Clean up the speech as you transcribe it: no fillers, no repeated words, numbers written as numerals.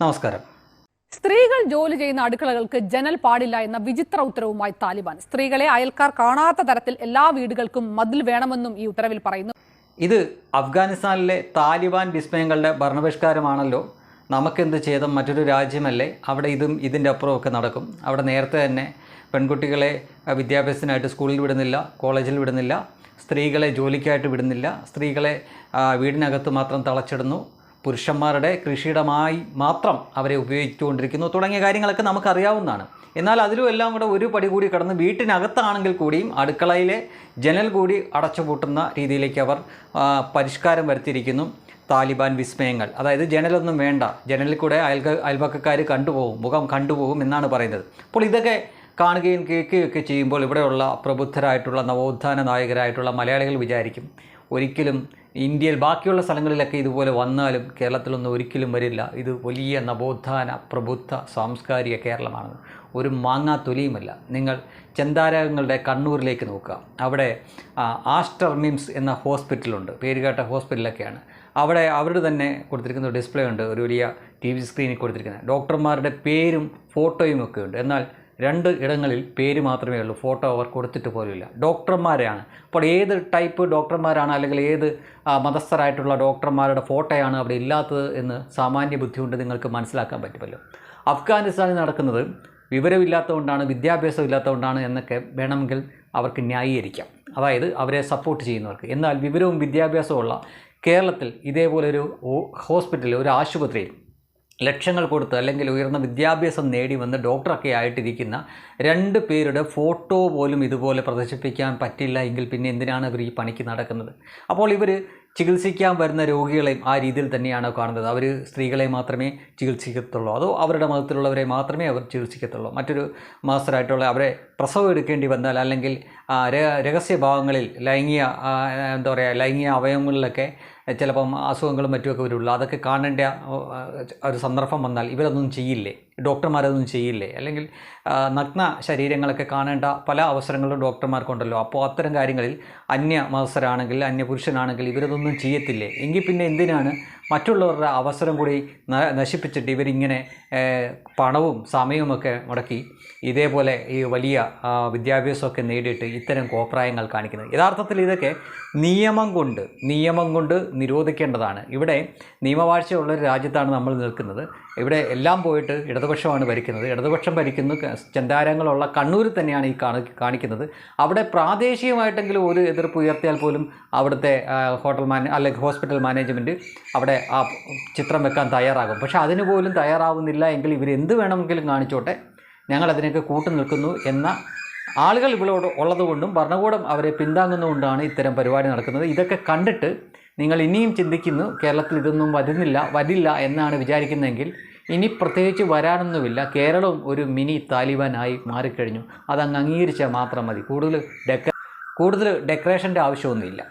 നമസ്കാരം. സ്ത്രീകൾ ജോലി ചെയ്യുന്ന അടുക്കളകൾക്ക് ജനൽ പാടില്ല എന്ന വിചിത്ര ഉത്തരവുമായി താലിബാൻ. സ്ത്രീകളെ അയൽക്കാർ കാണാത്ത തരത്തിൽ എല്ലാ വീടുകൾക്കും മതിൽ വേണമെന്നും ഈ ഉത്തരവിൽ പറയുന്നു. ഇത് അഫ്ഗാനിസ്ഥാനിലെ താലിബാൻ വിസ്മയങ്ങളുടെ ഭരണപരിഷ്കാരമാണല്ലോ. നമുക്കെന്ത് ചെയ്തും മറ്റൊരു രാജ്യമല്ലേ, അവിടെ ഇതിൻ്റെ അപ്പുറമൊക്കെ നടക്കും. അവിടെ നേരത്തെ തന്നെ പെൺകുട്ടികളെ വിദ്യാഭ്യാസത്തിനായിട്ട് സ്കൂളിൽ വിടുന്നില്ല, കോളേജിൽ വിടുന്നില്ല, സ്ത്രീകളെ ജോലിക്കായിട്ട് വിടുന്നില്ല, സ്ത്രീകളെ വീടിനകത്ത് മാത്രം തളച്ചിടുന്നു, പുരുഷന്മാരുടെ കൃഷിയിടമായി മാത്രം അവരെ ഉപയോഗിച്ചുകൊണ്ടിരിക്കുന്നു തുടങ്ങിയ കാര്യങ്ങളൊക്കെ നമുക്കറിയാവുന്നതാണ്. എന്നാൽ അതിലും എല്ലാം കൂടെ ഒരു പടി കൂടി കടന്ന് വീട്ടിനകത്താണെങ്കിൽ കൂടിയും അടുക്കളയിലെ ജനൽ കൂടി അടച്ചുപൂട്ടുന്ന രീതിയിലേക്ക് അവർ പരിഷ്കാരം വരുത്തിയിരിക്കുന്നു. താലിബാൻ വിസ്മയങ്ങൾ, അതായത് ജനലൊന്നും വേണ്ട, ജനലിൽ കൂടെ അയൽപക്കക്കാർ കണ്ടുപോകും, മുഖം കണ്ടുപോകും എന്നാണ് പറയുന്നത്. അപ്പോൾ ഇതൊക്കെ കാണുകയും കേൾക്കുകയൊക്കെ ചെയ്യുമ്പോൾ ഇവിടെയുള്ള പ്രബുദ്ധരായിട്ടുള്ള നവോത്ഥാന നായകരായിട്ടുള്ള മലയാളികൾ വിചാരിക്കും, ഒരിക്കലും ഇന്ത്യയിൽ ബാക്കിയുള്ള സ്ഥലങ്ങളിലൊക്കെ ഇതുപോലെ വന്നാലും കേരളത്തിലൊന്നും ഒരിക്കലും വരില്ല, ഇത് വലിയ നവോത്ഥാന പ്രബുദ്ധ സാംസ്കാരിക കേരളമാണ്, ഒരു മാങ്ങാ തൊലിയുമല്ല. നിങ്ങൾ ചെന്താരകങ്ങളുടെ കണ്ണൂരിലേക്ക് നോക്കുക, അവിടെ ആസ്റ്റർ മിംസ് എന്ന ഹോസ്പിറ്റലുണ്ട്, പേരുകേട്ട ഹോസ്പിറ്റലൊക്കെയാണ്. അവിടെ അവരുടെ തന്നെ കൊടുത്തിരിക്കുന്ന ഡിസ്പ്ലേ ഉണ്ട്, ഒരു വലിയ TV സ്ക്രീനിൽ കൊടുത്തിരിക്കുന്നത്, ഡോക്ടർമാരുടെ പേരും ഫോട്ടോയും ഒക്കെ ഉണ്ട്. എന്നാൽ 2 ഇടങ്ങളിൽ പേര് മാത്രമേ ഉള്ളൂ, ഫോട്ടോ അവർ കൊടുത്തിട്ട് പോലുമില്ല. ഡോക്ടർമാരെയാണ്. അപ്പോൾ ഏത് ടൈപ്പ് ഡോക്ടർമാരാണ്, അല്ലെങ്കിൽ ഏത് മതസ്ഥരായിട്ടുള്ള ഡോക്ടർമാരുടെ ഫോട്ടോയാണ് അവിടെ ഇല്ലാത്തത് എന്ന് സാമാന്യ ബുദ്ധി കൊണ്ട് നിങ്ങൾക്ക് മനസ്സിലാക്കാൻ പറ്റുമല്ലോ. അഫ്ഗാനിസ്ഥാനിൽ നടക്കുന്നത് വിവരമില്ലാത്തതുകൊണ്ടാണ്, വിദ്യാഭ്യാസം ഇല്ലാത്തതുകൊണ്ടാണ് എന്നൊക്കെ വേണമെങ്കിൽ അവർക്ക് ന്യായീകരിക്കാം, അതായത് അവരെ സപ്പോർട്ട് ചെയ്യുന്നവർക്ക്. എന്നാൽ വിവരവും വിദ്യാഭ്യാസമുള്ള കേരളത്തിൽ ഇതേപോലൊരു ഹോസ്പിറ്റലിൽ, ഒരു ആശുപത്രിയിൽ ലക്ഷങ്ങൾ കൊടുത്ത് അല്ലെങ്കിൽ ഉയർന്ന വിദ്യാഭ്യാസം നേടി വന്ന് ഡോക്ടറൊക്കെ ആയിട്ടിരിക്കുന്ന 2 പേരുടെ ഫോട്ടോ പോലും ഇതുപോലെ പ്രദർശിപ്പിക്കാൻ പറ്റില്ല എങ്കിൽ പിന്നെ എന്തിനാണ് ഇവർ ഈ പണിക്ക് നടക്കുന്നത്? അപ്പോൾ ഇവർ ചികിത്സിക്കാൻ വരുന്ന രോഗികളെയും ആ രീതിയിൽ തന്നെയാണ് കാണുന്നത്. അവർ സ്ത്രീകളെ മാത്രമേ ചികിത്സിക്കത്തുള്ളൂ, അതോ അവരുടെ മതത്തിലുള്ളവരെ മാത്രമേ അവർ ചികിത്സിക്കത്തുള്ളൂ? മറ്റൊരു മാസ്റ്ററായിട്ടുള്ള അവരെ പ്രസവം എടുക്കേണ്ടി വന്നാൽ, അല്ലെങ്കിൽ രഹസ്യഭാവങ്ങളിൽ ലൈംഗിക അവയവങ്ങളിലൊക്കെ ചിലപ്പം അസുഖങ്ങളും മറ്റുമൊക്കെ വരുള്ളൂ, അതൊക്കെ കാണേണ്ട ഒരു സന്ദർഭം വന്നാൽ ഇവരൊന്നും ചെയ്യില്ലേ? ഡോക്ടർമാരൊന്നും ചെയ്യില്ലേ? അല്ലെങ്കിൽ നഗ്ന ശരീരങ്ങളൊക്കെ കാണേണ്ട പല അവസരങ്ങളും ഡോക്ടർമാർക്കുണ്ടല്ലോ. അപ്പോൾ അത്തരം കാര്യങ്ങളിൽ അന്യ മതസ്ഥരാണെങ്കിൽ, അന്യപുരുഷനാണെങ്കിൽ ഇവരതൊന്നും ചെയ്യത്തില്ലേ? എങ്കിൽ പിന്നെ എന്തിനാണ് മറ്റുള്ളവരുടെ അവസരം കൂടി നശിപ്പിച്ചിട്ട് ഇവരിങ്ങനെ പണവും സമയവുമൊക്കെ മുടക്കി ഇതേപോലെ ഈ വലിയ വിദ്യാഭ്യാസമൊക്കെ നേടിയിട്ട് ഇത്തരം കോപ്രായങ്ങൾ കാണിക്കുന്നത്? യഥാർത്ഥത്തിൽ ഇതൊക്കെ നിയമം കൊണ്ട് നിരോധിക്കേണ്ടതാണ്. ഇവിടെ നിയമവാഴ്ചയുള്ളൊരു രാജ്യത്താണ് നമ്മൾ നിൽക്കുന്നത്. ഇവിടെ എല്ലാം പോയിട്ട് ഇടതുപക്ഷമാണ് ഭരിക്കുന്നത്. ഇടതുപക്ഷം ഭരിക്കുന്നു, ചെന്താരങ്ങളുള്ള കണ്ണൂരിൽ തന്നെയാണ് ഈ കാണിക്കുന്നത്. അവിടെ പ്രാദേശികമായിട്ടെങ്കിലും ഒരു എതിർപ്പ് ഉയർത്തിയാൽ പോലും അവിടുത്തെ അല്ലെങ്കിൽ ഹോസ്പിറ്റൽ മാനേജ്മെൻറ്റ് അവിടെ ആ ചിത്രം വെക്കാൻ തയ്യാറാകും. പക്ഷേ അതിന് പോലും തയ്യാറാവുന്നില്ല എങ്കിൽ ഇവരെന്ത് വേണമെങ്കിലും കാണിച്ചോട്ടെ, ഞങ്ങളതിനൊക്കെ കൂട്ടു നിൽക്കുന്നു എന്ന ആളുകൾ ഇവിടെ ഉള്ളതുകൊണ്ടും ഭരണകൂടം അവരെ പിന്താങ്ങുന്നതുകൊണ്ടാണ് ഇത്തരം പരിപാടി നടക്കുന്നത്. ഇതൊക്കെ കണ്ടിട്ട് നിങ്ങൾ ഇനിയും ചിന്തിക്കുന്നു കേരളത്തിൽ ഇതൊന്നും വരില്ല എന്നാണ് വിചാരിക്കുന്നതെങ്കിൽ ഇനി പ്രത്യേകിച്ച് വരാനൊന്നുമില്ല. കേരളവും ഒരു മിനി താലിബാനായി മാറിക്കഴിഞ്ഞു. അതങ്ങ് അംഗീകരിച്ചാൽ മാത്രം മതി. കൂടുതൽ ഡെക്കറേഷൻ്റെ ആവശ്യമൊന്നുമില്ല.